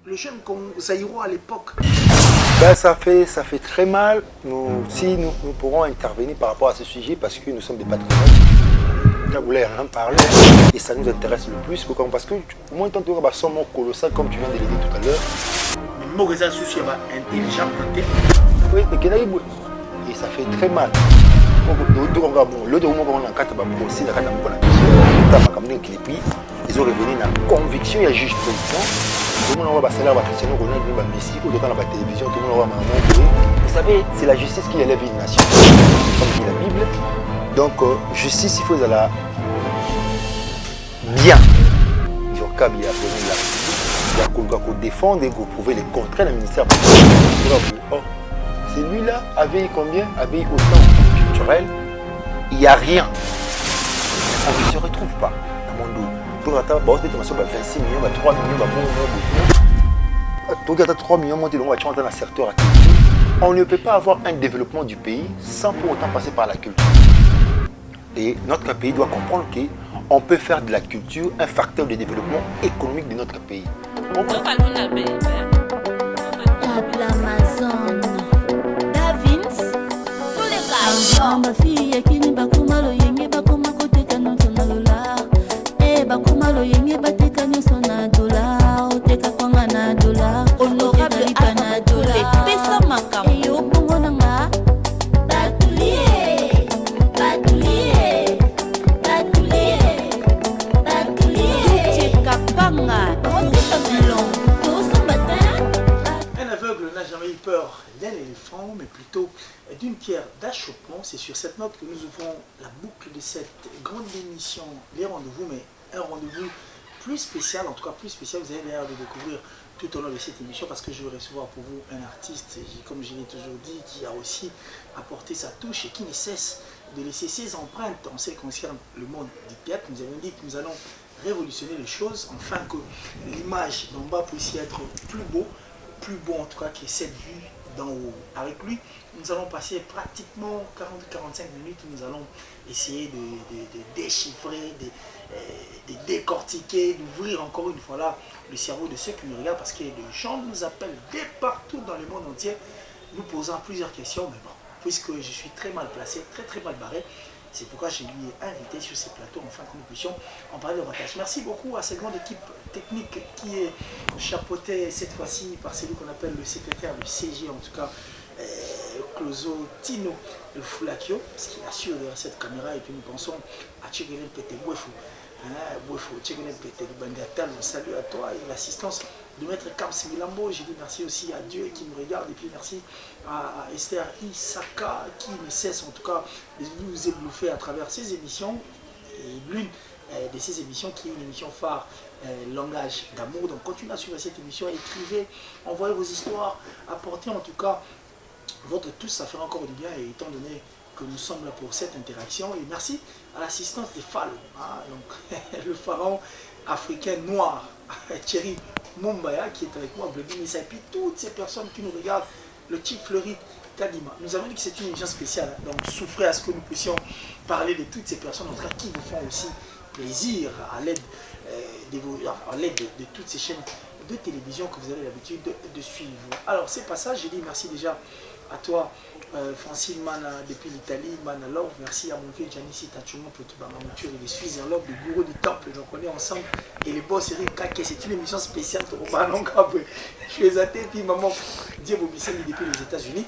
le jeune Zaïrois à l'époque. Ben, ça fait très mal. Si nous pourrons intervenir par rapport à ce sujet parce que nous sommes des patriotes. Vous voulez rien parler et ça nous intéresse le plus. Pourquoi? Parce que au moins tant que tu as son mot colossal comme tu viens de le dire tout à l'heure. Mais moi, j'ai un souci intelligent. Oui, et ça fait très mal. Ils ont revenu dans la conviction et la juge président. Tout le monde va passer là, Cristiano Ronaldo, Messi, ou dans la télévision, tout le monde va vous savez, c'est la justice qui élève une nation, comme dit la Bible. Donc, justice, il faut la bien. Il y a bien il y a défendre et prouver les contraires du ministère. Oh, celui-là avait combien? Avait autant culturel. Il n'y a rien. On ne se retrouve pas dans mon dos. Pour attendre, 26 millions, 3 millions, 3 millions, dans le secteur. On ne peut pas avoir un développement du pays sans pour autant passer par la culture. Et notre pays doit comprendre qu'on peut faire de la culture un facteur de développement économique de notre pays. L'Amazon, Davins, tous les gars. Ma fille qui n'est pas comme le yenge, pas comme côté canon son dollar. Eh, pas comme le yenge, pas te canon son dollar. Ou te kapanga na dollar. Honorable Alpha dollar. Pesa makam. Eh, yo bongo nanga. Batulier, batulier, batulier, batulier. Te kapanga. On te kamelon. Un aveugle n'a jamais eu peur d'un éléphant, mais plutôt d'une pierre d'achoppement. C'est sur cette note que nous ouvrons la boucle de cette grande émission, les rendez-vous, mais un rendez-vous plus spécial, en tout cas plus spécial, vous avez l'air de découvrir tout au long de cette émission, parce que je vais recevoir pour vous un artiste, comme je l'ai toujours dit, qui a aussi apporté sa touche et qui ne cesse de laisser ses empreintes en ce qui concerne le monde du théâtre. Nous avons dit que nous allons révolutionner les choses, afin que l'image d'en bas puisse être plus beau en tout cas que cette vue d'en haut. Avec lui, nous allons passer pratiquement 40-45 minutes où nous allons essayer de déchiffrer, de décortiquer, d'ouvrir encore une fois là le cerveau de ceux qui nous regardent, parce que les gens nous appellent de partout dans le monde entier, nous posant plusieurs questions, mais bon, puisque je suis très mal placé, très mal barré, c'est pourquoi je lui ai invité sur ces plateaux afin que nous puissions en parler davantage. Merci beaucoup à cette grande équipe technique qui est chapeautée cette fois-ci par celui qu'on appelle le secrétaire du CG, en tout cas Closo Tino le Foulakio, parce qu'il assure derrière cette caméra, et puis nous pensons à Tchegelen Pete Bouefou. Tchegelen Pete Bangatal, salut à toi et l'assistance de Maître Kams Milambo. Je dis merci aussi à Dieu qui nous regarde, et puis merci à Esther Isaka qui ne cesse en tout cas de nous éblouffer à travers ses émissions, et l'une de ces émissions qui est une émission phare, Langage d'amour. Donc continuez à suivre cette émission, écrivez, envoyez vos histoires, apportez en tout cas votre touche, ça fera encore du bien, et étant donné que nous sommes là pour cette interaction. Et merci à l'assistance des Fallon, donc le pharaon africain noir, Thierry Mumbaya, qui est avec moi, Vladimir, et puis toutes ces personnes qui nous regardent, le type Fleury Kadima. Nous avons dit que c'est une émission spéciale, donc souffrez à ce que nous puissions parler de toutes ces personnes, en tout cas, qui vous font aussi plaisir à l'aide de toutes ces chaînes de télévision que vous avez l'habitude de suivre. Alors, c'est pas ça, j'ai dit merci déjà à toi, Francine Mana depuis l'Italie, Manalov, merci à mon vieux Janissi Tachumo pour tout Bamamutur et les Suisses en l'ordre du gourou du temple, donc on est ensemble, et les boss Eric Kake, c'est une émission spéciale pour je suis exaté, et puis maman Diego Bissani depuis les États-Unis.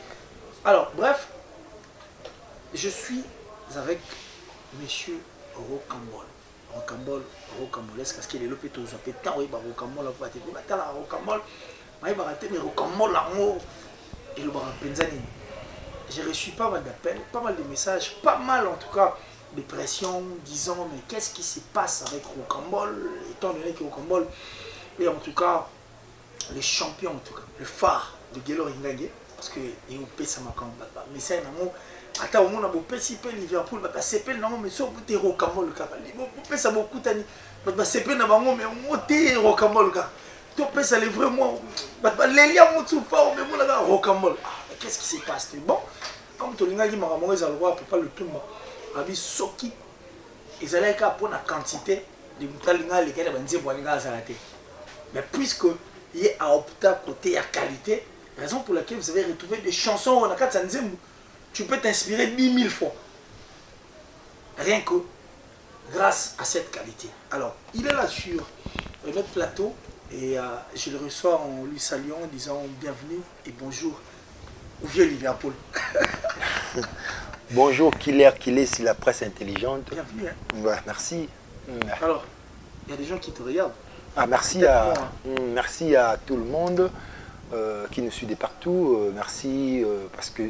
Alors, bref, je suis avec monsieur Rocambole. Rocambolesque, parce qu'il est l'hôpital aux appétants, oui, Rocambole, on va te dire, Rocambole, mais Rocambole, et le Penzani. J'ai reçu pas mal d'appels, pas mal de messages, pas mal en tout cas de pression, disant mais qu'est-ce qui se passe avec Rocambole, étant donné que Rocambole est en tout cas le champion, en tout cas, le phare de Gelo Ringage, parce que il a fait ça mais c'est un amour. Attends, au monde a beaucoup de Liverpool, c'est pas non mais sauf que Rocambole, beaucoup ça beaucoup tani, c'est pas non mais on Rocambole. Tu peux ça les vraiment les liens sont forts mais mon là Rocambole. Qu'est-ce qui se passe? Bon, comme tu l'as dit, maman ils ont le pas le tout abi soki ils allaient qu'à pour la quantité de mutalinga lesquels ben dire bolinga zalate. Mais puisque il a opté à côté à qualité, raison pour laquelle vous avez retrouvé des chansons on a 4 tu peux t'inspirer 10 000 fois. Rien que grâce à cette qualité. Alors, il est là sur notre plateau et je le reçois en lui saluant, en disant bienvenue et bonjour au vieux Liverpool. Bonjour, Killer, c'est la presse intelligente. Bienvenue. Hein. Ouais, merci. Alors, il y a des gens qui te regardent. Merci à tout le monde qui nous suit de partout. Merci parce que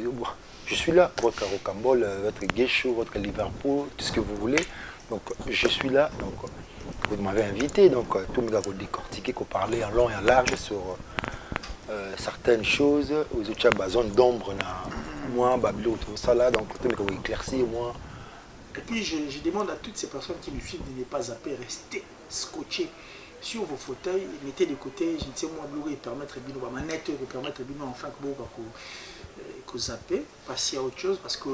je suis là, votre Rocambole, votre Gay Show, votre Liverpool, tout ce que vous voulez. Donc je suis là. Donc vous m'avez invité. Donc tout le monde a décortiqué, qu'on parlait en long et en large sur certaines choses. Aux autres zone d'ombre, moi, Babylon, tout ça là. Donc tout le monde a éclairci, moi. Et puis je demande à toutes ces personnes qui nous suivent de ne pas zapper, rester scotchés sur vos fauteuils, mettez de côté, je ne sais moi, Blu-ray permettre de ma manette, permettre de enfin que zapper, passer à autre chose parce que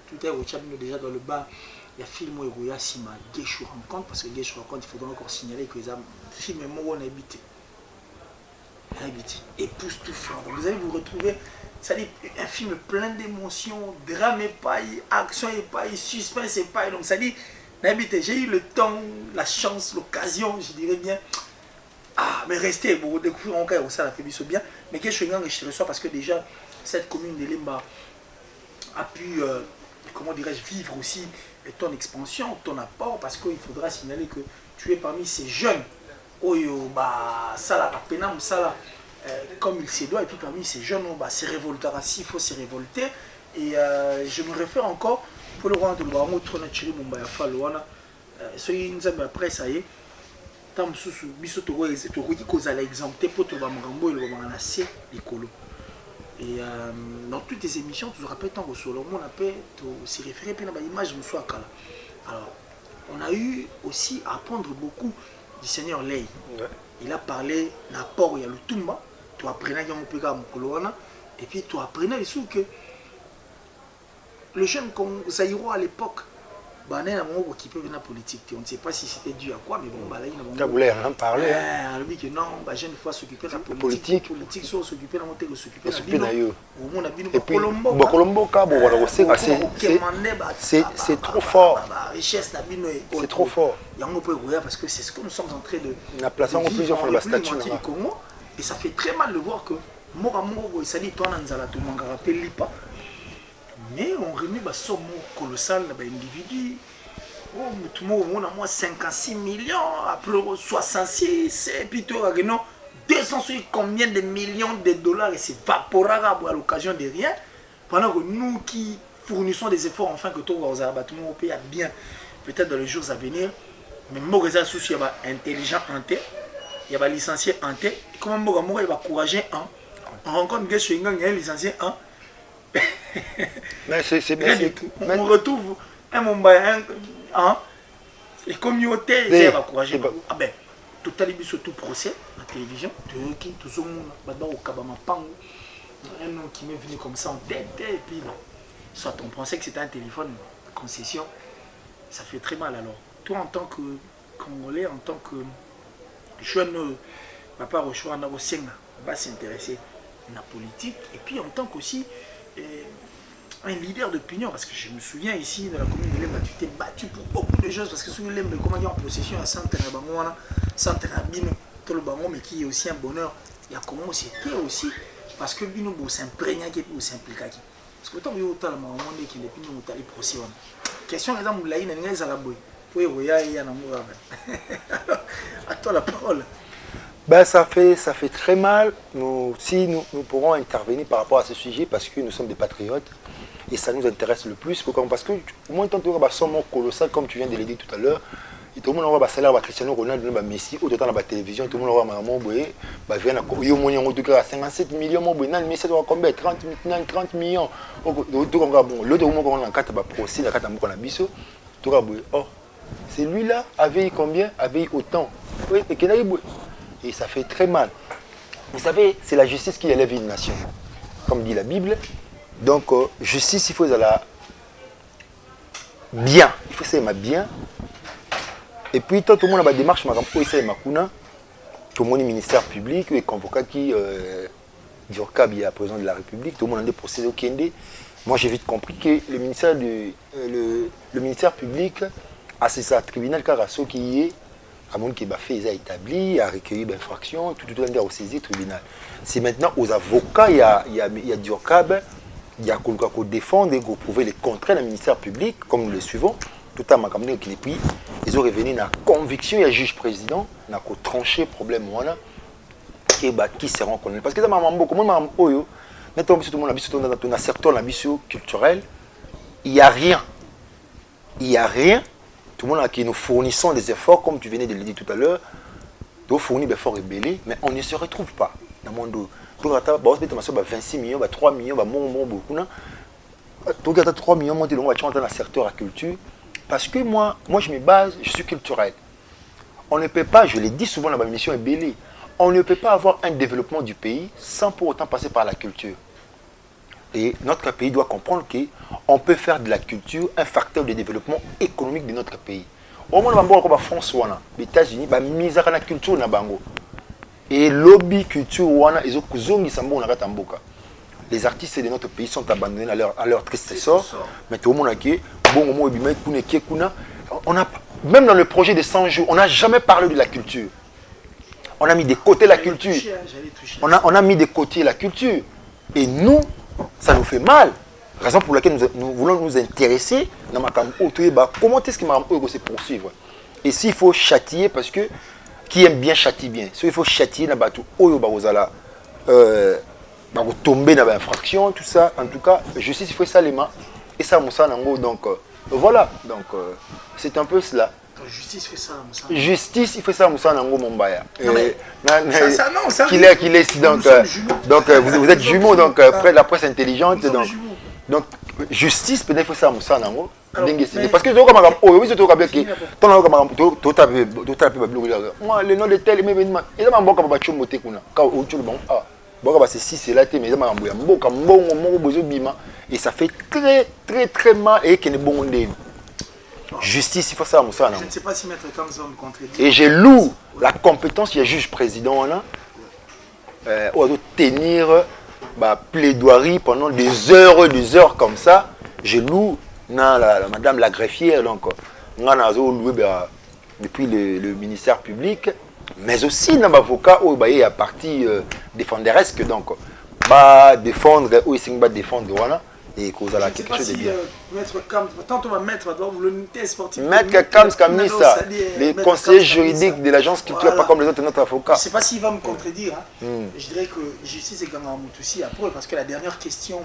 tout est déjà dans le bas. Il y a film où il y a Sima Guéchou rencontre parce que Guéchou rencontre, il faudra encore signaler que les films où on a habité. Époustouflant. Donc vous allez vous retrouver, c'est-à-dire un film plein d'émotions, drame et paille, action et paille, suspense et paille. Donc ça dit, j'ai eu le temps, la chance, l'occasion, je dirais bien. Mais restez, vous découvrir encore ça la fait bien. Mais Guéchou je reçois parce que déjà cette commune de Lemba a pu, comment dirais-je, vivre aussi ton expansion, ton apport, parce qu'il faudra signaler que tu es parmi ces jeunes, comme il se doit, et puis parmi ces jeunes, c'est révolteur, il faut se révolter. Et je me réfère encore, pour le roi de l'Ouaron, tourner Chili Mumbai, soyez une après, ça y est, tant que biso to kozala exempté pour tout le monde, il va assez l'écolo. Et dans toutes les émissions, tu te rappelles tant que sur le monde, on s'est référé à l'image de Moussa Akala. Alors, on a eu aussi à apprendre beaucoup du Seigneur Lei. Ouais. Il a parlé d'apport, il y a le Tumba, tu apprenais qu'il y a un peu de et puis tu apprenais les que le jeune comme Zaïro à l'époque, on ne sait pas si c'était dû à quoi, mais bon, là, il voulait rien parler. Il dit que non, jeune fois s'occuper de la politique, soit s'occuper de la montée, s'occuper de la vie. Et puis, c'est trop fort. C'est trop fort. Parce que c'est ce que nous sommes en train de vivre en République du Congo. Et ça fait très mal de voir que Moramoro, ça dit, toi, Nanzala, tu m'en rappelles pas. Mais on remet une somme colossale à l'individu. Tout le monde a moins 56 millions, après 66, et puis tout le monde 200 combien de millions de dollars et c'est vaporera à l'occasion de rien. Pendant que nous qui fournissons des efforts, enfin que tout le monde paye bien, peut-être dans les jours à venir, mais moi, il y a intelligent en tête, il y a licencié en tête, comment moi, il va encourager un. On rencontre que il y a un licencié un. Mais c'est bien. On retrouve un Mumbai, les communautés, ils vont encourager. Ah ben, tout à l'heure, tout procès, la télévision, tout le monde, au Kabama Pango, un nom qui m'est venu comme ça en tête, et puis soit on pensait que c'était un téléphone de concession, ça fait très mal alors. Toi, en tant que Congolais, en tant que jeune, papa Rochouan, on va s'intéresser à la politique, et puis en tant qu'aussi un leader d'opinion, parce que je me souviens ici dans la commune de Lemba, tu t'es battu pour beaucoup de choses, parce que sur Lemba, comment dire en possession à Santanabino, tout le bango, mais qui est aussi un bonheur, il y a comment c'était aussi, parce que Bino s'imprégna qui est s'impliquer. Parce que tant que vous avez le monde qui est depuis nous allé procès, question est dans mon laïne, n'est pas à la boue, pour y aller à l'amour. À toi la parole. Ben, ça fait très mal. Nous pourrons intervenir par rapport à ce sujet parce que nous sommes des patriotes et ça nous intéresse le plus. Parce que au moins, tant que nous sommes colossal, comme tu viens de le dire tout à l'heure, et tout le monde aura salaire à Cristiano Ronaldo, Messi, au total la télévision, tout le monde aura maman boye, vient à 57 millions, mais c'est combien 30 millions. L'autre moment qu'on a un carte procès, la carte à mon abisso, tout le monde oh, c'est lui-là, avait combien? Avait autant. Oui, et qu'il a eu. Et ça fait très mal. Vous savez, c'est la justice qui élève une nation, comme dit la Bible. Donc, justice, il faut la bien. Il faut ça bien. Et puis, tout le monde a une démarche, il tout le monde est ministère public et convoqué qui Diorkab est président de la République, tout le monde a des procédés au Kende. Moi j'ai vite compris que le ministère public a ses tribunal car à ceux qui est à mon qui a fait établi, a recueilli l'infraction, tout le monde a saisi le tribunal. C'est maintenant aux avocats, il y a Diorkab, il y a quelqu'un qui défend et qui prouver les contraires du ministère public, comme nous le suivons. Tout à ma campagne qui puis ils ont revenu dans la conviction, il y a juge président, il a tranché le problème et qui seront connus. Parce que ça m'a beaucoup, moi maintenant tout le monde dans un secteur culturel, il n'y a rien. Il n'y a rien. Tout le monde qui nous fournissons des efforts, comme tu venais de le dire tout à l'heure, nous fournissons des efforts rebellés, mais on ne se retrouve pas dans le monde. Donc, 26 millions, 3 millions, beaucoup. Donc, 3 millions, on va dans le secteur de la culture. Parce que moi, je me base, je suis culturel. On ne peut pas, je l'ai dit souvent dans ma mission rebellée, on ne peut pas avoir un développement du pays sans pour autant passer par la culture. Et notre pays doit comprendre qu'on peut faire de la culture un facteur de développement économique de notre pays. Au moins, la France, les États-Unis, la mise à la culture, et lobby culture, les artistes de notre pays sont abandonnés à leur triste sort. Mais tout le monde a même dans le projet de 100 jours, on n'a jamais parlé de la culture. On a mis de côté la culture. On a mis de côté la culture. Et nous, ça nous fait mal. Raison pour laquelle nous voulons nous intéresser dans comment est-ce que Maram se poursuivre. Et s'il faut châtier, parce que qui aime bien châtie bien. S'il faut châtier, tomber dans l'infraction, tout ça. En tout cas, justice, il faut ça les mains. Et ça, Moussa Nango, donc voilà. Donc c'est un peu cela. Justice fait ça, Moussa. Justice, il fait ça, Moussa Nango Mombaya. Ça, qu'il est, donc vous êtes jumeaux, donc près de la presse intelligente. Donc justice, peut-être il faut ça, Moussa Nango. Parce que moi, le nom de tel événement, il y a un bon et ça fait très très très mal et qu'il est bon. Justice, il faut ça, Moussa. Je ne sais pas si Maître Kamza me contredit. Et j'ai loue la compétence, il y a juge président là, on doit tenir plaidoirie pendant des heures comme ça. J'ai loue madame la greffière, donc on a loué depuis le ministère public, mais aussi dans l'avocat où il y a partie défenderesque, donc défendre ou défendre voilà. Et cause à la quelque chose de bien. Maître Kams, tant on va mettre dans l'unité sportive. Maître Kams Kamisa, les conseillers juridiques de l'agence culturelle, pas comme les autres, notre avocat. Je ne sais pas s'il va me contredire. Je dirais que justice est quand même aussi après, parce que la dernière question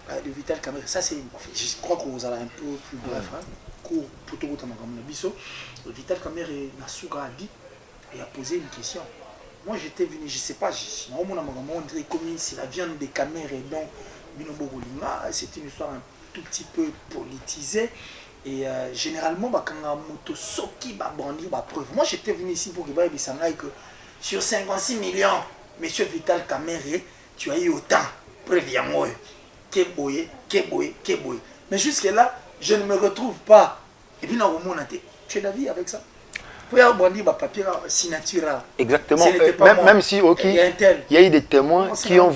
de Vital Kamerhe, ça c'est. Je crois que vous allez un peu plus bref. Court pour tout le monde. Vital Kamerhe Nasuga a dit et a posé une question. Moi j'étais venu, je ne sais pas, on dirait comme c'est la viande des Kamerhe et donc. C'est une histoire un tout petit peu politisée et généralement quand on soki brandi preuve. Moi j'étais venu ici pour que sur 56 millions, monsieur Vital Kamerhe, tu as eu autant. Préviens-moi. Keboye. Mais jusque là, je ne me retrouve pas. Et puis tu es d'avis avec ça? Il y a un papier signature. Exactement. Même si il y a eu des témoins qui ont.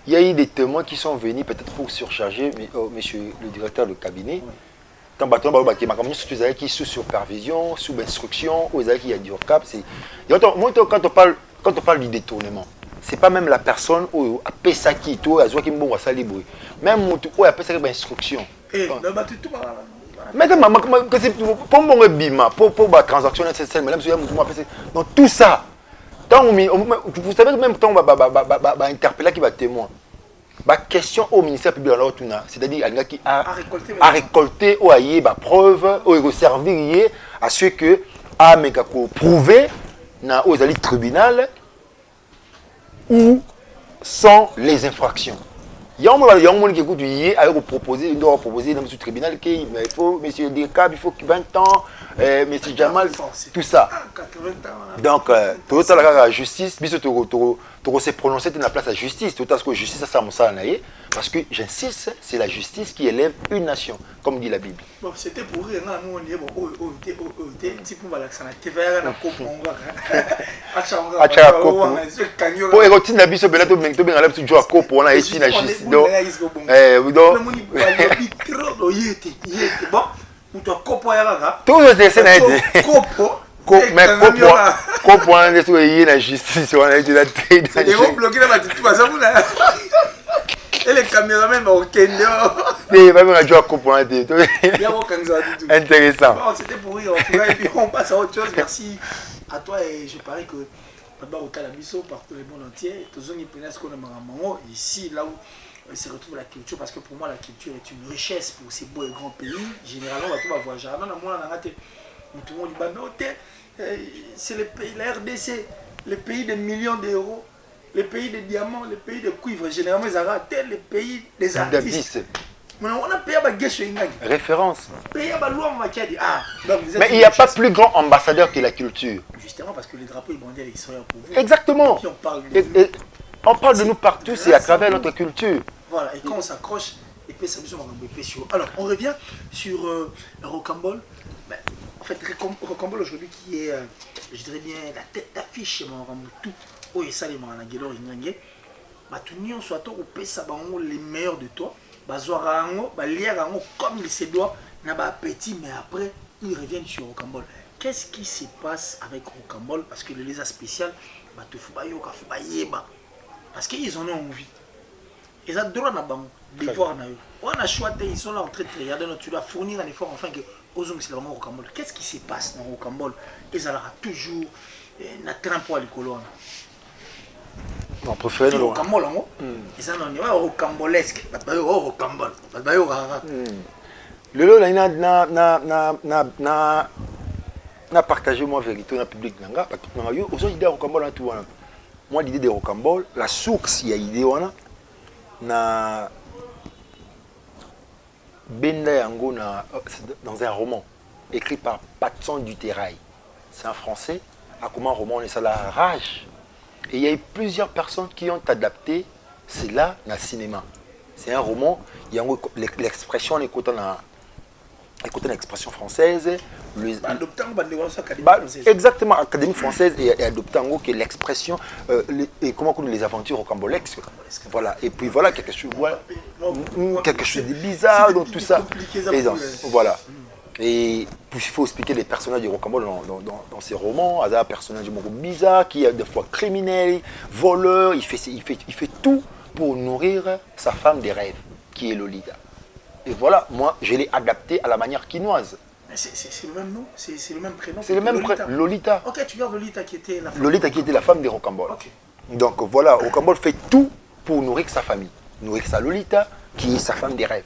Il y a eu des témoins qui sont venus peut-être pour surcharger monsieur le directeur de cabinet. Quand qui sous supervision, sous instruction, il y a du cap. Quand on parle du détournement, ce n'est pas même la personne qui a fait ça qui est libre. Même qui a fait ça qui instruction. Mais pour la transaction nécessaire, donc tout ça. Vous savez que même quand on va interpeller qui va témoin, la question au ministère public, c'est-à-dire qui a récolté ou a eu preuve ou servir à ce que a prouvé aux tribunal où sont les infractions. Il y a un monde qui écoute, il doit proposer dans le tribunal qu'il faut, monsieur Dekab, il faut 20 ans, monsieur Jamal, tout ça. Donc, tout la justice, tu se prononcer dans la place de la justice, tout à ce que la justice, ça parce que j'insiste, c'est la justice qui élève une nation, comme dit la Bible. Bon, c'était pour rire, nous on est bon, petit peu relaxant, TVA na coupe on va. Acha coupe. Pour érotiser la biso benato mengto bengala tu joue à coupe on a ici la justice. Donc donc bon, on doit coupe ya là. Tout le c'est na coupe mais coupe on a sur la justice on a dit la tête. C'est bloqué la petite pas ça vous là. Et les caméramans au Kenya. Mais va me jouer à coupe on a dit. Intéressant. Bon, c'était pour rire en tout cas et puis on passe à autre chose. Merci à toi et je parie que là-bas au Calabiso, partout le monde entier, tous les pays qu'on a marrant ici là où se retrouve la culture parce que pour moi la culture est une richesse pour ces beaux et grands pays. Généralement on va tout voyager. Avant on a raté tout le monde dit c'est le pays la RDC, le pays des millions d'euros. Les pays de diamants, les pays de cuivre, généralement ils arrêtent les pays des artistes. Mais on a payé à Guécho Ingag. Référence. Payé à Louam Makadi. Ah, mais il n'y a pas plus grand ambassadeur que la culture. Justement parce que les drapeaux ils bandent à l'extérieur pour vous. Exactement. Et on parle de nous partout, c'est à travers notre culture. Voilà, et quand on s'accroche, et puis ça nous sur. Alors, on revient sur Rocambole. Ben, en fait, Rocambole aujourd'hui qui est, je dirais bien, la tête d'affiche, tout. Oh, et ça, les managers, ils bah, tout le monde soit au pesa les meilleurs de toi. Bah, zoarango, bah, liarango comme il se doit, n'a pas petit, mais après, ils reviennent sur Rocambole. Qu'est-ce qui se passe avec Rocambole? Parce que le lézard spécial, bah, tout faut parce qu'ils en ont envie. Ils ont le droit de voir. On a choisi, ils sont là en train de regarder, tu dois fournir un effort enfin que Ozong c'est vraiment Rocambole. Qu'est-ce qui se passe dans Rocambole? Ils ont toujours un train pour les colonnes. On préfère le Rocambole, ils ont rocambolesque. Rocambole. Le lot n'a partagé moi vérité dans le public nanga parce que aux idées Rocambole en tout moi l'idée de Rocambole la source il y a idée wana na Benda Yango dans un roman écrit par Patson Duterrail. C'est un français. À comment un roman on est ça la rage. Et il y a eu plusieurs personnes qui ont adapté cela dans le cinéma. C'est un roman, il y a l'expression écoutant l'expression française. Exactement, Académie française et adoptant que l'expression et comment les aventures rocambolesques. Voilà, et puis voilà quelque chose de bizarre dans tout ça. Et donc, voilà. Et il faut expliquer les personnages de Rocambole dans ces romans. Il y a un personnage bizarre qui est des fois criminel, voleur, il fait tout pour nourrir sa femme des rêves, qui est Lolita. Et voilà, moi je l'ai adapté à la manière quinoise. C'est le même nom, c'est le même prénom. C'est le même prénom, Lolita. Ok, tu vois Lolita qui était la femme. Lolita qui était la femme de Rocambole. Okay. Donc voilà, Rocambole fait tout pour nourrir sa famille, nourrir sa Lolita, qui est sa femme des rêves.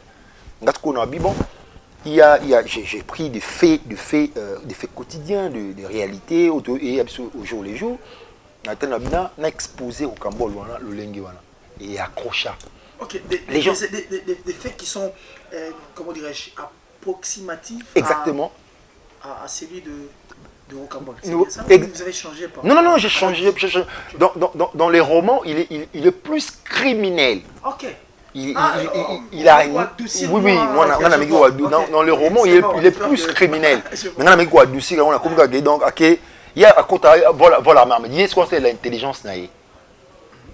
Dans ce qu'on a bon, j'ai pris des faits quotidiens, de réalités, et au jour les jours. On a exposé Rocambole, le lengue, et accrocha. Ok, des faits qui sont, comment dirais-je, approximatifs. Exactement. À celui de Rocambole. Vous avez changé par... Non, j'ai changé. Dans les romans, il est plus criminel. Ok. Il a une... Oui, dans le roman, il est plus criminel. Maintenant, on a comme donc, il y a à côté, voilà, mais il y a ce qu'on appelle l'intelligence.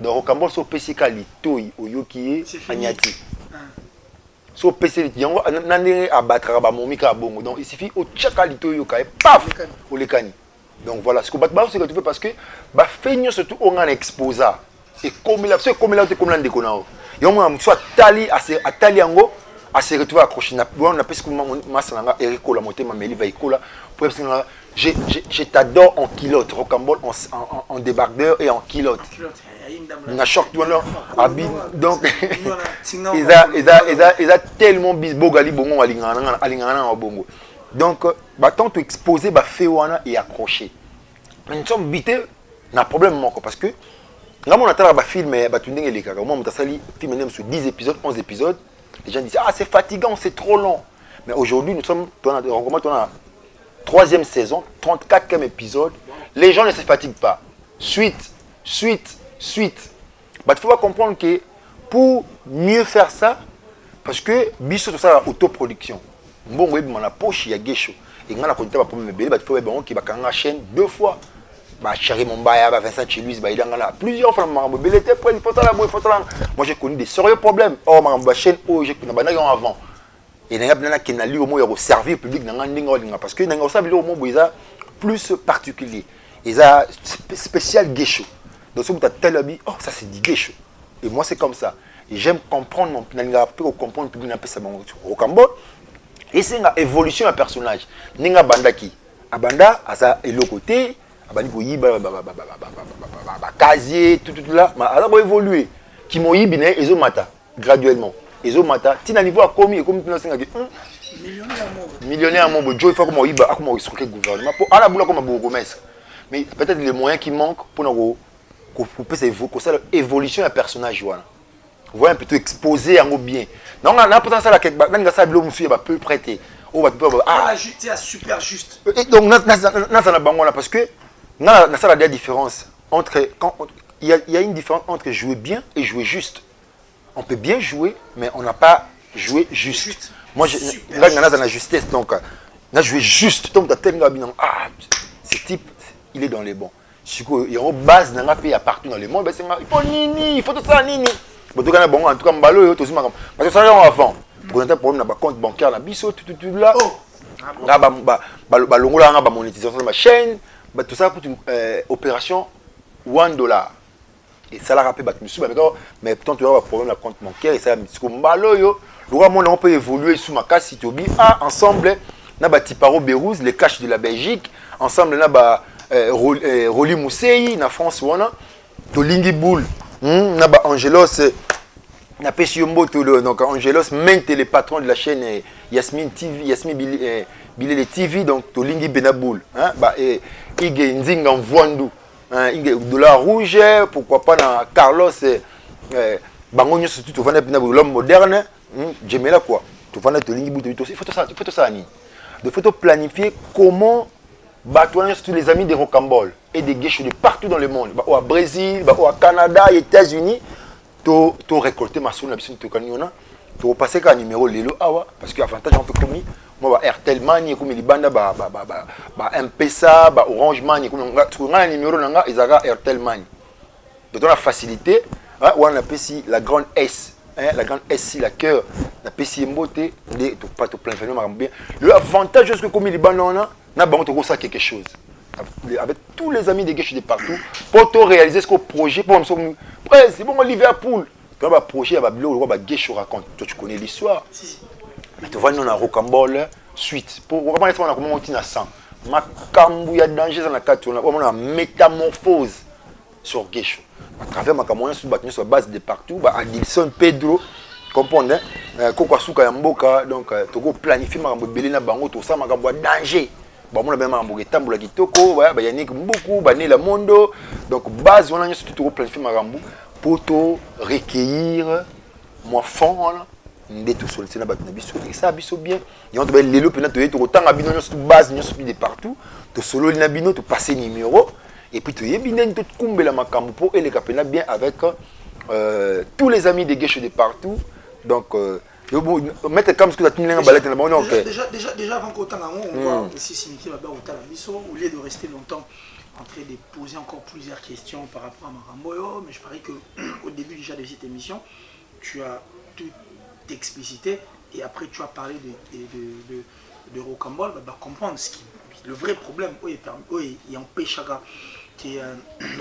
Dans Rocambole, c'est au PCK, l'itoy, au yoki, agnati. So PC yango nandé abattre momika bongo. Donc il suffit au tchaka l'itoy yoka et paf au lekani. Donc voilà, ce que c'est que tu fais parce que bah feigno surtout on a exposa et comme là comme là déconnant. Yongo soit tali à tali yango à se retrouver accroché na on appelle ce que masanga Eriko la montée mameli va ikola pour je t'adore en kilote Rocambole en débardeur et en kilote. Na short donc ils a tellement bisbogali bongo alingana bongo. Donc bah tant tu exposer bah fait wana et accroché. Mais nous sommes bité n'a problème manque parce que Quand on attend un film, moi, film même sur 10 épisodes, 11 épisodes, les gens disent, ah, c'est fatigant, c'est trop long. Mais aujourd'hui, nous sommes, on a 3e saison, 34e épisode. Les gens ne se fatiguent pas. Suite. Bah, il faut pas comprendre que pour mieux faire ça, parce que biso tout ça la autoproduction. Bon, oui, mon poche il y a Gesho. Et quand on a compté pour me bébé, il faut que la chaîne 2 fois. Bah, Chéri Mombaya, Vincent Chiluis, bah, il y a plusieurs fois. Moi, j'ai connu des sérieux problèmes. Oh, ma chaîne, oh, j'ai connu avant. Et il y a des qui ont eu au service public parce que dans le plus particulier. Ils ont spécial Gesho. Donc, si vous avez tel habit, oh, ça c'est du Gesho. Et moi, c'est comme ça. Et j'aime comprendre mon comprendre au Cambodge. Et c'est une évolution d'un personnage. Ninga Bandaki. Abanda, à ça, et l'autre côté, Abandi Boyiba, casier, tout là. Mais alors, on évoluer. Qui m'ont eu, ils ont mata, graduellement. Ils ont mata. Tina niveau a commis, comme tu l'as dit, millionnaire à mon Joe, il faut que moi, il soit le gouvernement. Pour à la boule, comme un bourgmestre. Mais peut-être les moyens qui manquent pour nous. Pour ça l'évolution d'un personnage. Vous voyez un peu exposé en bien. Non, on a pas ça là quelque part. Quand ça bleu monsieur va peu prêter. Ah, c'est super juste. Donc na ça na parce que na ça la différence entre quand il y a une différence entre jouer bien et jouer juste. On peut bien jouer mais on n'a pas joué juste. Moi là on a la justesse donc on a joué juste donc ce type il est dans les bons. Il y a une base dans la pays partout dans le monde, il faut nini, il faut tout ça nini. En tout cas, en tout cas, mbalo tout ça parce que ça avant. Pour un problème dans compte bancaire la biso tout là. Là longola ba monétisation de ma chaîne, tout ça pour une opération $1. Et ça la rappelle mais pourtant tu as un problème dans compte bancaire et ça misiko mbalo yo. Le monde on peut évoluer sous ma casse si tu ensemble na ba Tiparo Bérouz, les caches de la Belgique, ensemble na ba Roli Mousseyi na France wana to Lingi Boul na ba Angelos na pesi mboto donc Angelos mente les patrons de la chaîne Yasmine TV Bilele TV donc to Lingi Benaboul ba Ige Nzinga Mvwandu Ige Dollar Rouge pourquoi pas na Carlos bango nyoso tout vana na l'homme moderne Jemela quoi to vana to Lingi Boul il faut ça ni de faut planifier comment tous les amis de Rocambole et des Gesho de partout dans le monde, au Brésil, au Canada, aux États-Unis, tu récolté ma source, tu passer un numéro Lelo Awa, parce que l'avantage on peut commis, moi Airtel Money, comme les bandes, M-Pesa, Orange Money, comme un numéro ils ont Airtel Money. Donc on a facilité, on a appelé la grande S. La grande S, la cœur, la PC Mbote, pas tout plein de phénomènes bien. L'avantage c'est que comme les bandes on a ça quelque chose. Avec tous les amis de Gesho de partout, pour te réaliser ce projet, pour c'est bon Liverpool. Quand un projet, Gesho raconte. Toi tu connais l'histoire. Mais tu vois nous on a Rocambole suite. Pour comment on a comment on tient à 100. Makambu ya danger dans la carte, on a métamorphose sur Gesho. À travers ma camouflage sur base de partout, Adilson Pedro, comprendre, Kokwasuka Yamboka, donc tu peux planifier ma belé na bango tout ça, ma danger. Bon, on a bien ma tambola kitoko, Yannick Mbuku, Nela Mondo, donc base on a surtout planifier ma rambo pour te recueillir moi fond ndé tout seul c'est na batu na biso et ça biso bien et on doit les loper na to autant abino sur base de partout to solo na bino to passer numéro. Et puis tu es bien tout kumbela makambo pour et les capena bien avec tous les amis de Gesho de partout donc mettre comme ce que tu as tenu la balette déjà avant qu'on t'en on voit aussi signifier là-bas au Talabiso au lieu de rester longtemps en train de poser encore plusieurs questions par rapport à Maramboyo, mais je parie que au début déjà de cette émission tu as tout explicité et après tu as parlé de Rocambole, comprendre ce qui le vrai problème il empêche que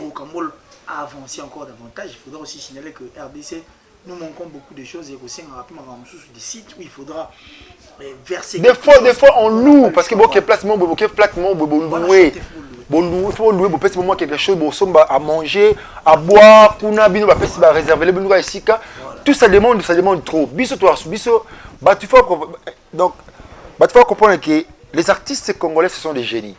Rocambole a avancé encore davantage. Il faudra aussi signaler que RDC, nous manquons beaucoup de choses et aussi rapidement des sites où il faudra verser. Des fois on loue parce que beaucoup placement, il faut louer quelque chose, à manger, à boire, pour réserver les bons ici. Tout ça demande trop. Tu faut comprendre que les artistes congolais, ce sont des génies.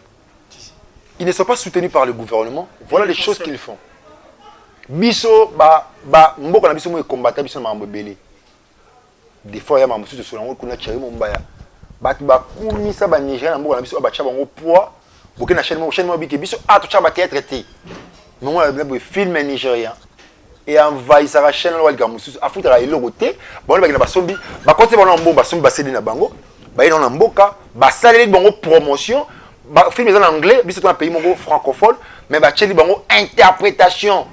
Ils ne sont pas soutenus par le gouvernement. Voilà les choses qu'ils font. biso mboka na biso mo combattre biso na mambo belé des fois ya mambo sur sur ngo kuna cheri mombaya batu bakumisa ba Nigeria na mboka na biso ba cha bango poids boke na chaîne mo bike biso to cha ba théâtre té mais moi le film nigérien et envahir sa chaîne lo walika mususu afuta la eloko té bon ba na basombi ba côté ba na mbomba basombi ba cédé na bango ba ina na mboka ba saleli bango promotion ba film en anglais biso to un pays mongo francophone mais ba cheli bango interprétation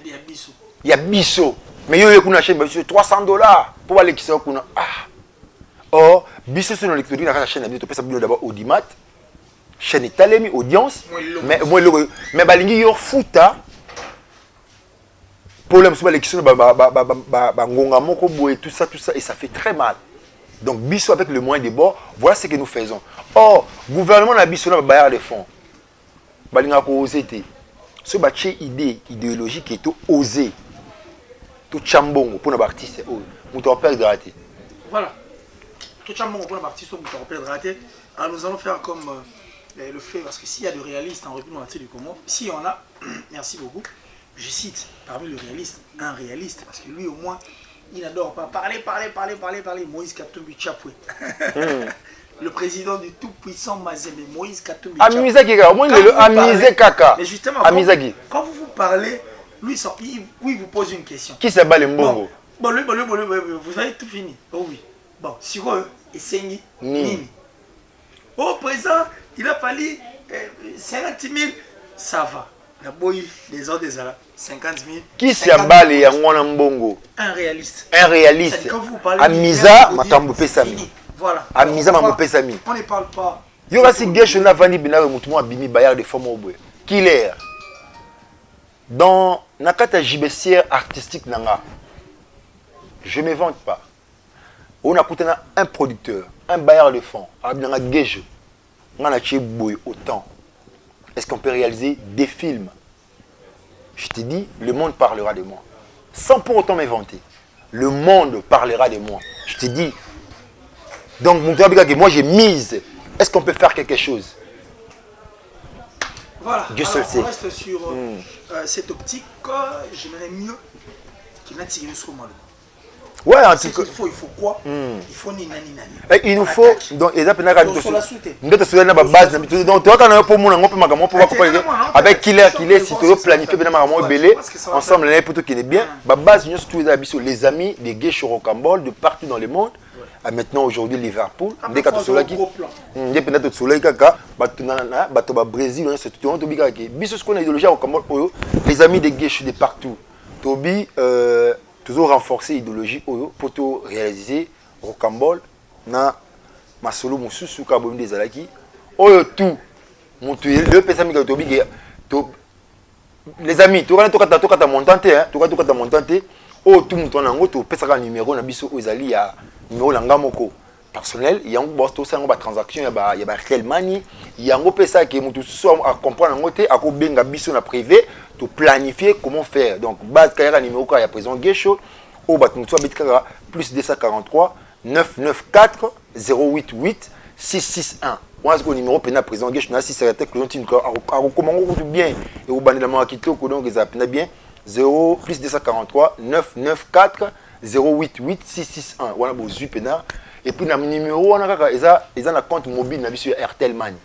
il y a biso mais yo kuna chaîne biso $300 pour aller qui ça kuna or biso sur lecture na la chaîne biso to pesa bilo d'abord audimat chaîne italemi audience mais balingi yo futa problème sur l'élection ngonga moko boye tout ça et ça fait très mal. Donc biso avec le moyen de bord, voilà ce que nous faisons. Or gouvernement na biso na bailleur de fonds. Balinga ko oser té. Ce bâti idéologie qui est osé. Tout chambongo pour nos artistes muto perdre raté. Voilà. Tout chambongo pour nos artistes muto perdre raté. Alors nous allons faire comme le fait parce que s'il y a de réalistes en République du Congo, si on a merci beaucoup. Je cite parmi les réalistes, un réaliste, parce que lui au moins, il n'adore pas parler. Moïse Katumbi Chapwe. Le président du tout-puissant Mazembe, Moïse Katumbi Chapwe. Amizaki Kaka, moi il est amusé Kaka. Mais justement, quand vous parlez, lui il vous pose une question. Qui s'est balé Mbongo? Bon, vous avez tout fini. Oh oui. Bon, sur eux, et Sengi, Nini. Au présent, il a fallu 50 000, ça va. La boy des autres des Ala, 50 000. Qui s'est balé Yangwana Mbongo? Un réaliste. Un réaliste. Quand vous parlez Amisa Makambo Pesami. Voilà. Amisa Makambo Pesami. On ne parle pas. Yoga si Gesh na Vandi Bina Mutumo Abimi Bayard de Fomo Obwe. Killer. Dans Nakata Jibessière artistique Nanga, je ne me vante pas. On a coûté un producteur, un bailleur de fonds, Abnanga Gesh. On a tué Boy autant. Est-ce qu'on peut réaliser des films? Je te dis, le monde parlera de moi. Sans pour autant m'inventer. Le monde parlera de moi. Je te dis. Donc, moi j'ai mise. Est-ce qu'on peut faire quelque chose? Voilà. Dieu seul sait. On reste sur cette optique. J'aimerais mieux qu'il n'ait tiré sur moi. Ouais, en tout cas. Il faut quoi? Il faut ni nani. Il nous faut donc avec killer si tu planifier ensemble bien base les amis des gays Rocambole de partout dans le monde. Maintenant aujourd'hui Liverpool dès que tu Brésil les amis des gays de partout Tobi toujours renforcer l'idéologie pour tout réaliser Rocambole na masolo mususu ka bombe ezalaki oyo tout mutu le pesa mika Tobi les amis to kata montante hein to kata montante o tout mutu nango to pesa ka numéro na biso ezali ya numéro langa moko personnel yango boss to sango ba transaction ya ba Airtel Money yango pesa ke mutu so a comprendre ngote akobenga biso na privé to planifier comment faire donc base kaya numéro ka ya président Gesho au batum to bitkara plus 243 994 088 661 on a ce numéro pena président Gesho na 6 que l'on tient a recommander tout bien et au bandela ma kitoko donc ça pena bien 0 plus 243 994 088 661 on a besoin pena et puis na numéro on a kaka eza na compte mobile na biso Airtel Money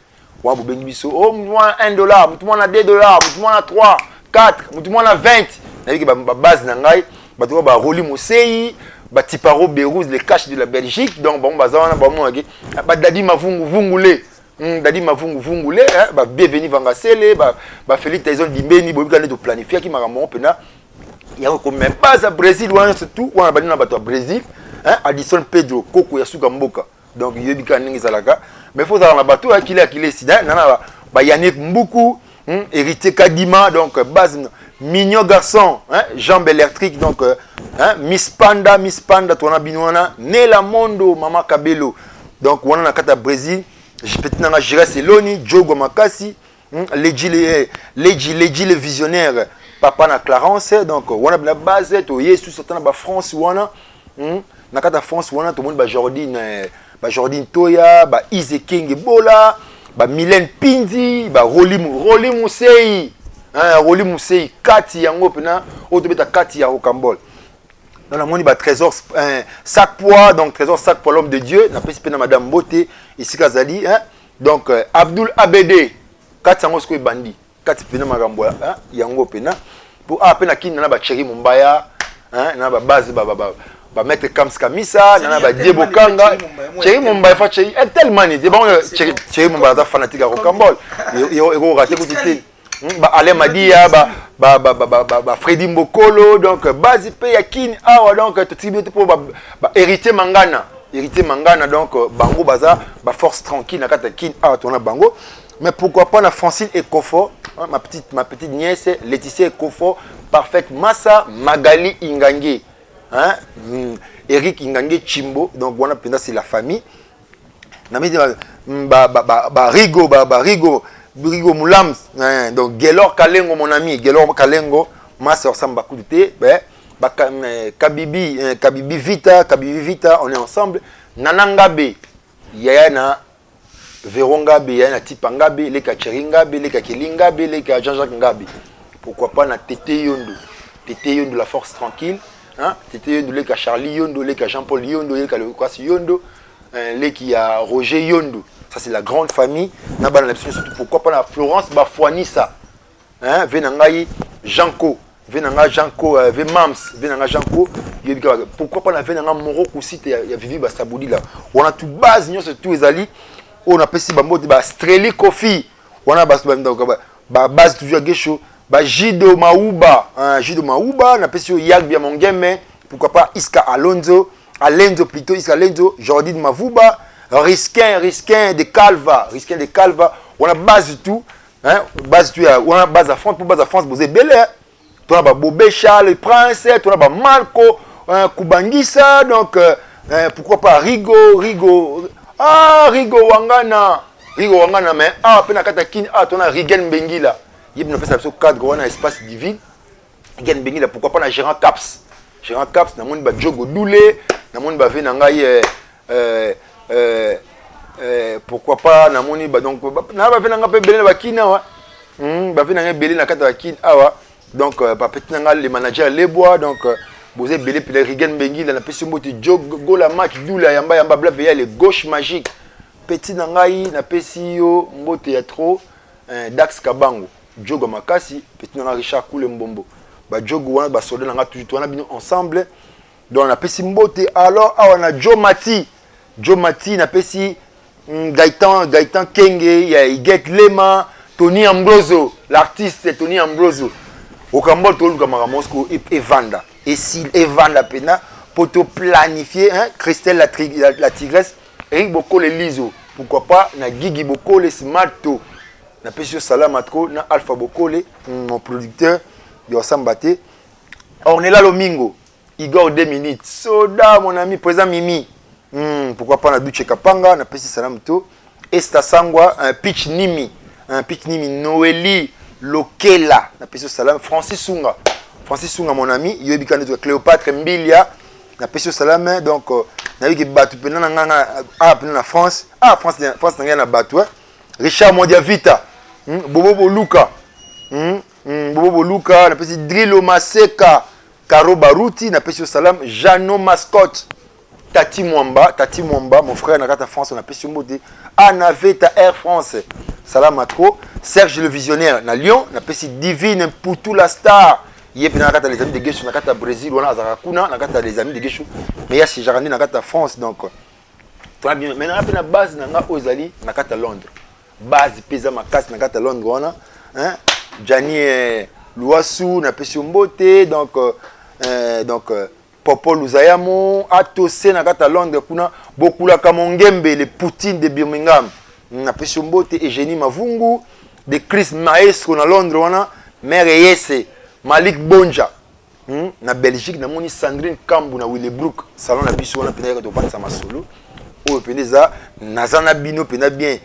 wa bobengi biso oh moi $1 moi na $2 moi na 3 4 moi na 20 na yiki ba base na ngai ba to ba roli mosei ba tiparo Bérouz les caches de la Belgique donc bon bazana ba mo ngaki ba dadi mavungu vungule dadi mavungu vungule ba bienvenue vangasele ba Félix Tyson Dimbeni bo bikane to planifier ki makambo pena ya ko même pas à Brésil ou surtout on a bani na bato Brésil Addison Pedro Koko ya suka mboka donc yebika ningi zalaka mais faut ça na bato akile sida nana ba Yannick Mbuku héritier Kadima donc base mignon garçon jambe électrique donc Miss Panda tona binwana Nela Mondo Mama Kabelo donc on a kata Brésil je peux tenir Gira Seloni Jogo Makasi Leji le visionnaire papa na Clarence donc on a la base to yesu certains ba France wana na kata France wana to monde ba Jordine Toya ba Ize King Bola ba Mylène Pindi ba Roli Musei Roli Mousei kati yango pena otobeta kati ya Okambol. Dans la moni trésor sac poids, donc trésor sac pour l'homme de Dieu, na pesi pena madame Boté ici Kazali, hein. Donc Abdul Abede kati yango sko bandi kati pena magambo yango pena pour pena kin na ba Chéri Mumbaya, hein, na ba base ba mettre Kams Kamisa, na ba Diebo Kanga. Chéri Mumbaya fa Chéri est tellement ni bon Chéri Mumbaya za fanatique à Okambol. Ego raté kuti Alain Madia, Freddy Mbokolo, donc base pe yakin donc tribute pour hériter Mangana, donc bango baza force tranquille na kata kin tona bango, mais pourquoi pas na Francine Ekofo, ma petite nièce Laetitia Ekofo, parfaite Massa Magali Ingange, hein, Eric Ingange Chimbo, donc voilà c'est la famille. Na mi Rigo Moulams, donc Gelor Kalengo, mon ami, Gelor Kalengo, ma soeur Samba Koudité, Kabibi Vita, on est ensemble. Nanangabe, Yayana, Verongabe, Yayana Tipangabe, Leka Cheringabe, Leka Kelingabe, Leka Jean-Jacques Ngabe. Pourquoi pas na Tété Yondo, la force tranquille, hein? Tété Yondo, Leka Charlie Yondo, Leka Jean-Paul Yondo, Leka Lekwasi Yondo, Leka Roger Yondo. Ça c'est la grande famille. Surtout pourquoi pas la Florence Bafouanissa. Hein, Venangaï Janko, Venanga Janko, Vemams, Venanga Janko. Pourquoi pas la Venanga Moroko aussi il y a Vivi Bastaboudi là. On a tout base nous c'est tous les alliés. On a pesi bambo de Streli Kofi. On a base toujours Gesho, Jido Maouba, Jido Maouba, on a pesi Yag Biamongeme, pourquoi pas Iska Alonso plutôt Iska Alonso, Jordi de Mavouba. Risquin de Calva, on a base du tout, hein, on a base à France, pour base à France, vous êtes belle, tu as Bobé Charles, le Prince, tu as Marco, Kubangisa, donc pourquoi pas Rigo Wangana, mais peine à Katakin, tu as Rigen Bengila, il y a une personne cadre, on a espace divin, Rigen Bengila, pourquoi pas la gérant Caps, na mon ba Jogo Doulé, na mon ba Venangaï, pourquoi pas na moni donc na ba venanga pe belé ba kina wa ba venanga belé na kata kina donc ba petit nanga les managers les bois donc bozé belé pe Rigen Bengi na pesi moti jogo la match doula yamba bla veya les gauche magique petit nanga yi na pesi yo mbote ya trop Dax Kabango jogo makasi petit nanga Richard Koule Mbombo ba jogo wana ba soldat nanga toujours wana bino ensemble donc na pesi mbote alors awana Joe Mati na pesi Gaëtan Kenge, il y a Iguet Lema, Tony Ambroso, l'artiste c'est Tony Ambroso. Au Cambodge, tout le monde Moscou et Vanda. Et si Vanda pena pour te planifier, hein, Christelle la tigresse, Eric Boko le Lizo. Pourquoi pas na Gigi Boko le Smarto, na pesi Salamatro, na Alpha Boko le mon producteur, de Sambate. On est là Lomingo, Igor 2 minutes. Soda mon ami président Mimi. Pourquoi pas na Duche Kapanga, na pesi salam to Esta Sangwa, un pitch Nimi Noélie Lokela, na pesi salam Francis Sunga mon ami, yobi kan de Cléopâtre Mbilia, na pesi salam donc na wi ke batu pena na nganga na France na na batu Richard Mondiavita, Bobo Luka, na pesi Drilo Maseka, Karo Baruti, na pesi salam Jano Mascotte. Tati Mwamba, mon frère Nakata France, on a pêché mode. Anaveta Air France, salam à trop. Serge le visionnaire, na Lyon, on a pêché Divine Poutou la star. Il y a les amis de Guéchou, Nakata Brésil, on a Zarakuna, Nakata les amis de Guéchou. Mais il y a ces Jarani, Nakata France, donc. Maintenant, la base, Nanga Ozali, Nakata Londres. Base Pesa Makas, Nakata Londres, on a. Gianni Louassou, on a pêché Mbote, donc. Popo Luzayamo, Atose Nakata Londres, kuna Bokula Kamongembe, les Poutine de Birmingham, na Peshombote et Génie Mavungu, de Chris Maestro na Londres, wana, Mère Yese, Malik Bonja, na Belgique, na moni Sandrine Kambu, na Willebrook, salon na biso, wana pena to pas sama solo, o peneza, Nazana Bino pena bien,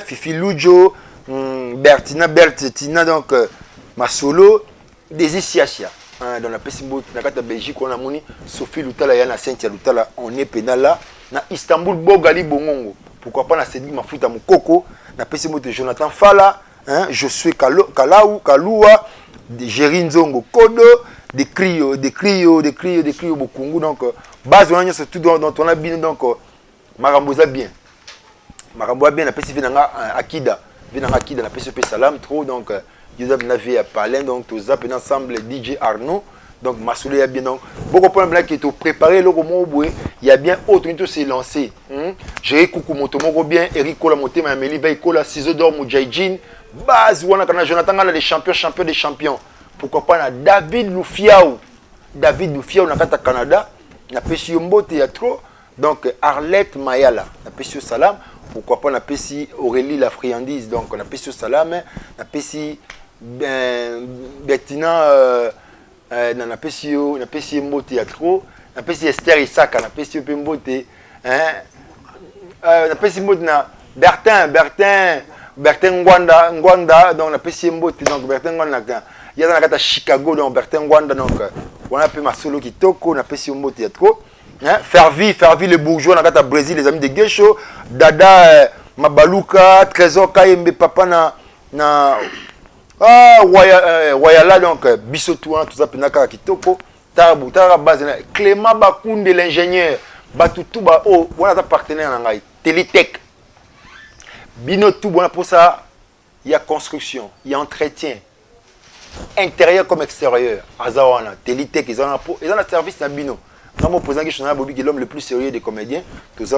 Fifi Lujo, Bertina, donc, ma solo, des Isiasia. Dans la Pessimbo, dans la Belgique, on a moni Sophie Lutala, Yana Saint Lutala, on est pénal là. Na Istanbul, Bogali Bongongo. Pourquoi pas na Cédric Mafuta Mukoko, na Pessimbo de Jonathan Fala, hein, Josué Kaloua, Gérin Zongo Kodo, des Crio Bokungu. Donc, base, c'est tout dont on a bien. Donc, Maramboza bien. Maramboza bien, la PCV Nanga Akida. Venanga Akida, la PCP Salam, trop. Donc, Yosef Navi à Palin, donc, tout ça, ensemble, DJ Arnaud. Donc, Massoulé a bien. Donc, beaucoup de problèmes qui sont préparés, il y a bien autre chose qui s'est lancé. J'ai Koukou Motomoro bien, Eric Kola Moté, Mameli Veikola, Ciseaux d'Or, Moudjaïdjin, base, Jonathan Gala, les champions des champions. Pourquoi pas David Loufiaou, on a fait au Canada, on a pêché Yombo Théâtre, donc Arlette Mayala, on a pêché au Salam, pourquoi pas on a pêché Aurélie la friandise, donc on a pêché au Salam, on a pêché Bettina. On a pêché Yombo Théâtre, on a pêché Esther Isaka, on a pêché Pembote, on a pêché Bertin Ngwanda, donc on a pêché Mbote, donc Bertin Ngwanda, il y a à Chicago, donc Bertin Ngwanda, donc on a pêché Masolo Kitoko, on a pêché Yombo Théâtre, Fervi les bourgeois, on a à Brésil, les amis de Guécho, Dada, Mabaluka, Trésor Kayembe, Papa na Wayala, donc Bissotouan, tout ça, Penaka Kitoko, Tarabu, Tarabaz, Clément Bakounde, l'ingénieur, Batoutou, on a un partenaire en Télétech. Bino tout bon pour ça, il y a construction, il y a entretien, intérieur comme extérieur. Azawana, Télétech, ils ont un service dans Bino. Quand je présente que je suis l'homme le plus sérieux des comédiens, tout ça,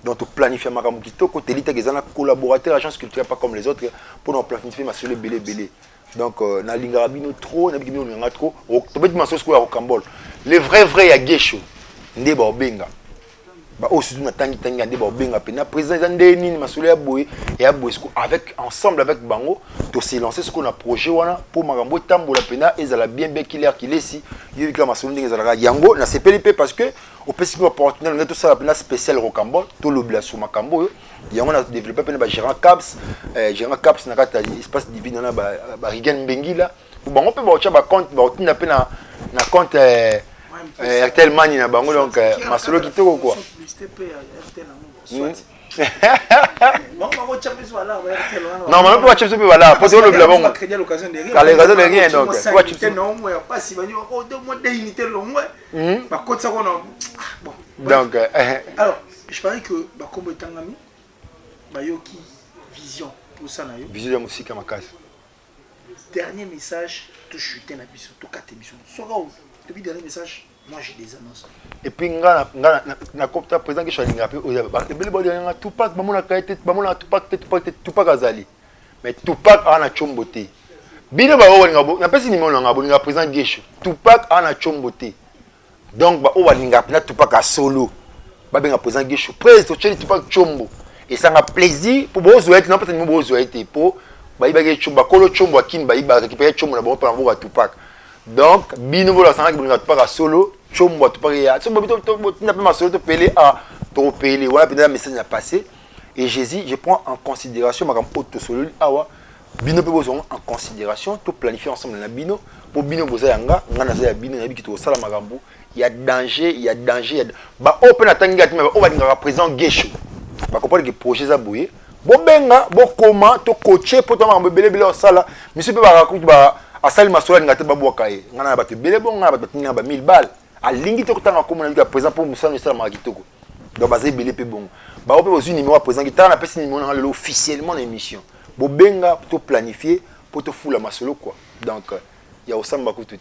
donc tu planifies Makamou Kitoko, Télétech, ils ont un collaborateur, agence culturelle pas comme les autres, pour nous planifier ma sur le belé. Donc, na lingarabino trop, na bikino nga trop. Tu peux dire ma au Cambol. Les vrais à Guécho, ndeba obenga. Ba aussi na tangi ndeba obenga pena président ndeni masole aboy et aboysko avec ensemble avec bango, to se lancer ce qu'on a projet wana pour makambo tambola pena ezala bien clair qu'il est si yika masole ndenge ezala yango na CPLP parce que au petit opportunité on a tout ça pena spécial au Cambol, to lobla sur makambo. On a développé un gérant CAPS na kata espace divin na ba Rigen Bengila ou bon on peut voir ba compte ba otina pe na compte RTL Mani na bango donc masolo kitoko quoi non mais pas chef voilà parce que le blabon à l'occasion de rien donc quoi tu sais non moi pas si banyo ko de moi d'unité lo moi ba côté ça bon donc alors je parie que ba kombo tangami Bayoki vision pour ça na yo vision de la musique à ma case dernier message tout chuter na biso tout quatre émissions sera où depuis dernier message moi j'ai des annonces et puis na copta président que je suis ngapé o ba bele bo dernier Tupac bamona kaite bamona Tupac azali mais Tupac ana chomboté bino ba o ngabo na pesi ni mona ngabo nga président Gesho Tupac ana chomboté donc ba o ba ngapé na Tupac a solo ba benga président Gesho président Tupac chombo. Et ça a plaisir pour vous non pas nous vous pour baïba chumba kolo chumba kin baïba récupérer chumba na bon pour avoir Tupac. Donc bino vola ça que Tupac solo chumba Tupac ya so bobito n'a pas solo to pelé à to pelé voilà puis le message a passé et je prends en considération ma auto solo awa bino pe besoin en considération tout planifier ensemble na bino pour bino bozanga ngana za bino na biki to sala magambo il y a danger ba open atanga tu on va dire présent Gesho. Ba comprendre que projet za boye bo benga bo comment to coacher pour toma mbele bele osala monsieur pe ba raconte ba asali masola ngate ba bokaye ngana ba te bele bon ngana ba tinga ba 1000 balles a lingi to kutanga comme na présent pour musala sala makitoko donc ba za bele pe bon ba ope aux numéro à présent qui ta na pesi numéro na officiellement l'émission bo benga to planifier pour te fouler masolo quoi donc il y a osamba ko tout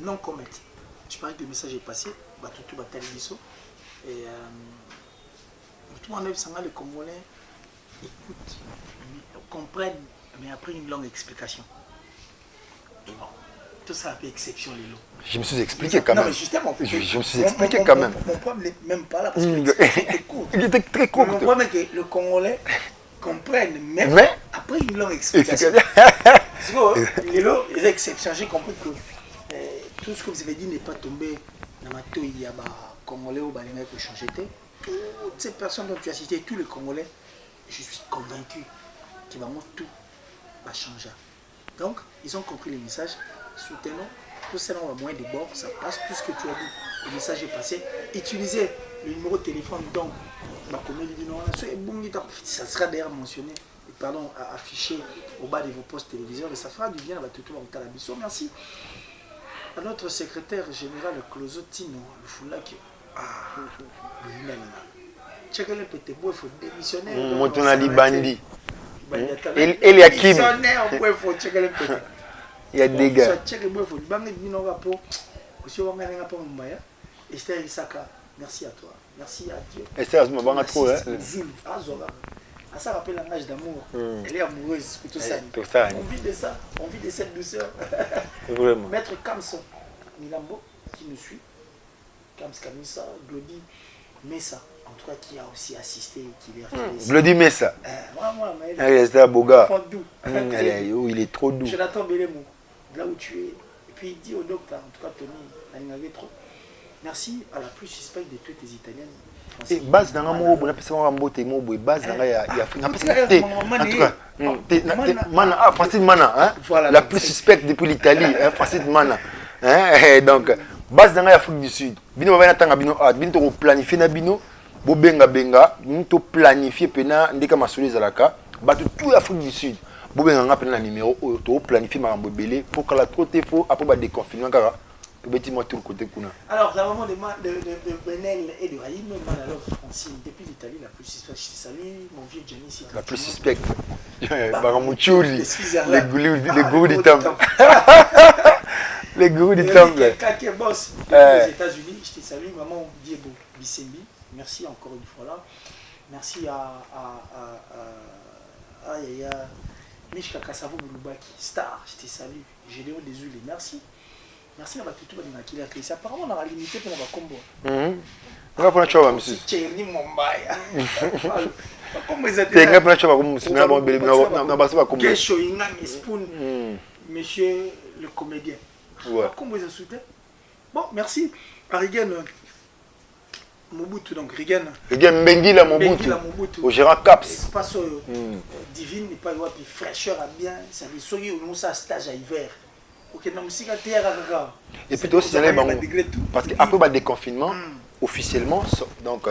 non comment je parie que le message est passé ba tout ba talibiso et tout le monde les Congolais écoutent, comprennent, mais après une longue explication. Et bon, tout ça a fait exception les lots. Je me suis expliqué quand même. Non, mais justement, je me suis expliqué quand même. Mon problème n'est même pas là parce que c'était court. Il était très court. Mon problème est que le Congolais comprennent, même après une longue explication. Les lots, les exceptions, j'ai compris que tout ce que vous avez dit n'est pas tombé dans ma toile. Il y a des Congolais ou des Congolais qui ont changé. Toutes ces personnes dont tu as cité, tous les Congolais, je suis convaincu que tout va changer. Donc, ils ont compris le message. Soutenons, tout ça on va moins de bord, ça passe, tout ce que tu as dit, le message est passé. Utilisez le numéro de téléphone, donc, ça sera d'ailleurs mentionné pardon, affiché au bas de vos postes téléviseurs. Et ça fera du bien à tout le monde. Merci à notre secrétaire général Closo Tino, le Foulak. Tchèque-le peut-être, il faut démissionner. Montonali Bandi. Et Yakim. Il y a des gars. Esther Isaka, merci à toi. Merci à Dieu. Esther, je me bats trop. Ça rappelle un âge d'amour. Elle est amoureuse pour tout ça. On vit de ça. On vit de cette douceur. Vraiment. Maître Kamso Milambo qui nous suit. Kams Kamisa, Glody Messa, en tout cas qui a aussi assisté. Glody Messa. C'est un beau gars. Il est trop doux. Jonathan Belemo, là où tu es. Et puis il dit au docteur, en tout cas Tony, trop. Merci à la plus suspecte de toutes les Italiennes. Et base dans un mot, on a fait un mot, base dans Mana, Francis Mana, la plus suspecte depuis l'Italie, Francis Mana. Donc, base dans l'Afrique du Sud. Bino va n'attendre bino, bino planifier na bino, bo benga, bino planifier pena ndeka masoli zalaka, batu tout l'Afrique du Sud. Bo benga pena numéro, to planifier marambo belé pour que la trop faut après ba déconfinement kara. Alors, la maman de Benel et de Raïm, alors Francine, depuis l'Italie, la plus suspecte. Je te salue, mon vieux Gianni. La plus suspecte. Baramouchouli, les gourous du temple. Les gourous du temple. Quelqu'un qui est boss aux États-Unis, je te salue, maman Diego Bissembi. Merci encore une fois là. Merci à Mishka Kassavo Moulubaki, star, je te salue. Gédéon Désolé, merci. Merci à tout le monde qui l'a créé. Apparemment, on a limité pour la combo. On va prendre un choix, monsieur. Thierry Mombaya. Comment ils étaient? On va prendre un choix, monsieur le comédien. Comment ils ont soutenu? Bon, merci. Arigan Mobutu, donc Rigan Mbengila Mobutu. Au gérant Caps. Espace divine n'est pas une fraîcheur à bien. Ça veut dire que ça stage à hiver. Et puis aussi, parce qu'après le déconfinement, officiellement, donc,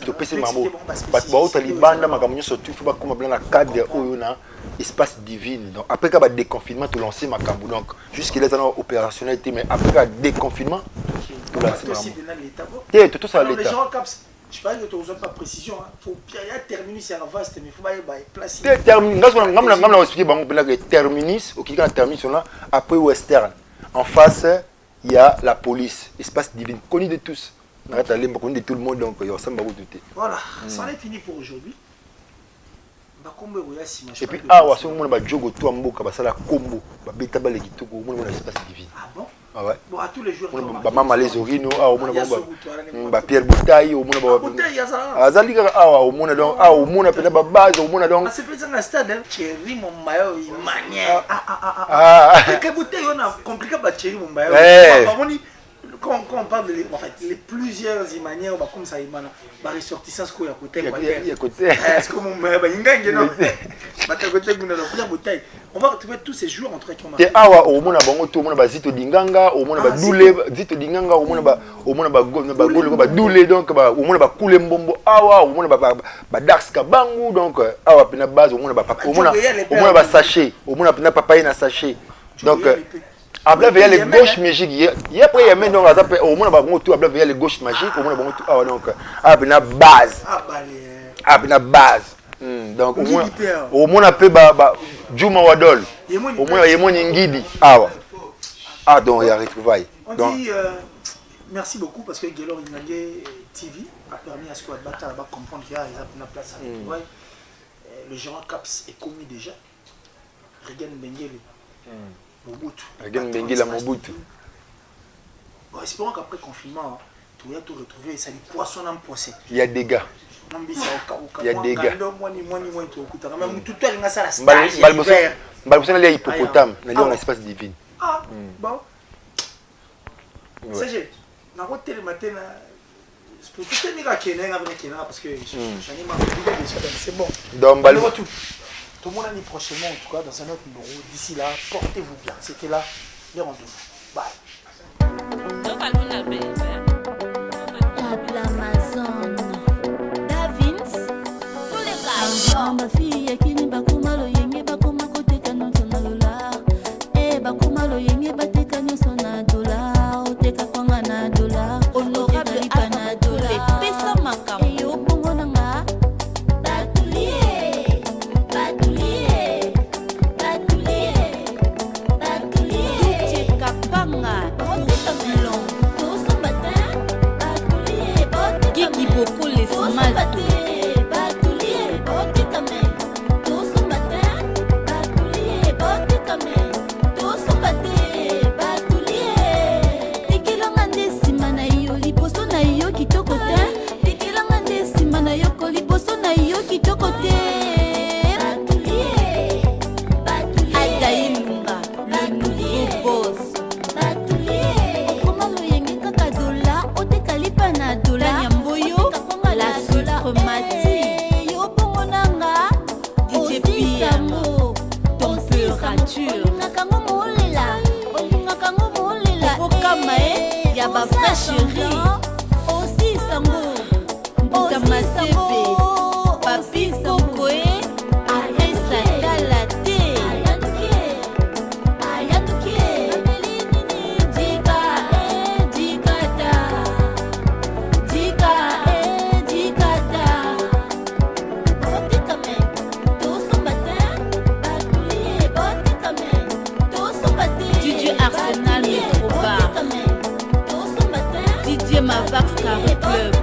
tu peux se marrer. Parce que Taliban, surtout, il faut que la cadre de espace divin. Donc, après le déconfinement, tu lances ma cambo. Donc, jusqu'à là, opérationnalité, mais après le déconfinement, tu lances ma cambo. Tout ça, l'État. Je parle de ton pas précision. Il faut bien terminer sur la vaste, mais il faut pas placer. Terminus, ok, terminus là, après western. En face, il y a la police, espace divin, connu de tous. Connu de tout le monde, donc il y a ça. Voilà, ça en est fini pour aujourd'hui. Et puis, ah, on a jogo tout en boca, ça la combo, bêta balé qui tout, on a l'espace divin. Ah bon? Ah ouais. Bon, à tous les jours. Maman Malezorino, ah, on a Pierre Boutaille, on a Bouteille, Azali, ah, on a donc, ah, on a peut-être base, on a donc. Ah, c'est peut-être un stade, hein, Thierry Mombayo, il manière. Ah. Quelle bouteille on a compliqué par Thierry Mombayo? Quand on parle de les plusieurs manières, comme ça, il y a ressortissance qui est à côté. Est-ce que mon mère va y gagner? On va retrouver tous ces jours entre qui on a au monde a Zito Dinganga, au monde a Zito Dinganga, au monde a Doulé, donc au monde a Koulé Mbombo, au monde a Dax Kabangu, donc awa pena base, au monde a sachet, au monde a papaye na sachet. Donc après, il y a les gauches magiques. Et après, il y a maintenant, au moins, il y a les gauches magiques. Au moins, donc, la base. La base. Donc, au moins, on appelle Juma Wadol. Au moins, il y a mon Ngidi. Ah, donc, il y a retrouvailles. On dit merci beaucoup parce que Guélor Inagé TV a permis à ce qu'on comprendre qu'il y a une place à retrouvailles. Le gérant Caps est commis déjà. Regan Bengele. Mobutu. Mobutu. Bon, espérons qu'après le confinement, tu vas tout retrouver. Ça dit poisson dans le poisson. Il y a des gars. Il y a des gars. Il y a hippopotame. Il y a un espace divin. Ah, bon. C'est parce que c'est bon. Tout le monde a mis prochainement, en tout cas, dans un autre numéro. D'ici là, portez-vous bien. C'était là, les rendez-vous. Bye. L'Amazon, Davins, tous les gars. Ma fille. yenge bateka nyonso na dola oteka kwanga na dola honorable lipa na dola pesa makambo eyo bongo nanga batulie batulie batulie batulie kapanga oteka melon toso matin batulie boteka kiki boko les mal batulie boteka me toso matin batulie boteka me toso bate batulie tekelanga nde nsima na yo liboso na yo kitoko te tekelanga nde nsima na yo ko liboso na yo kitoko te batulie batulie adailunga le nouveau boss batulie okoma loyenge kaka dola oteka lipa na dola nyamboyo la suprematie yo bongo nanga DJ Piamo température olingaka ngo molela olingaka ngo molela okama ya ba vrai chéri aussi sango mbuta masebe papi kokoe aresa tala te ayandukie jika jikata jika jikata botikame toso matin batulie botikame toso matin DJ Arsenal Metrobar Didier Mavax Carré Club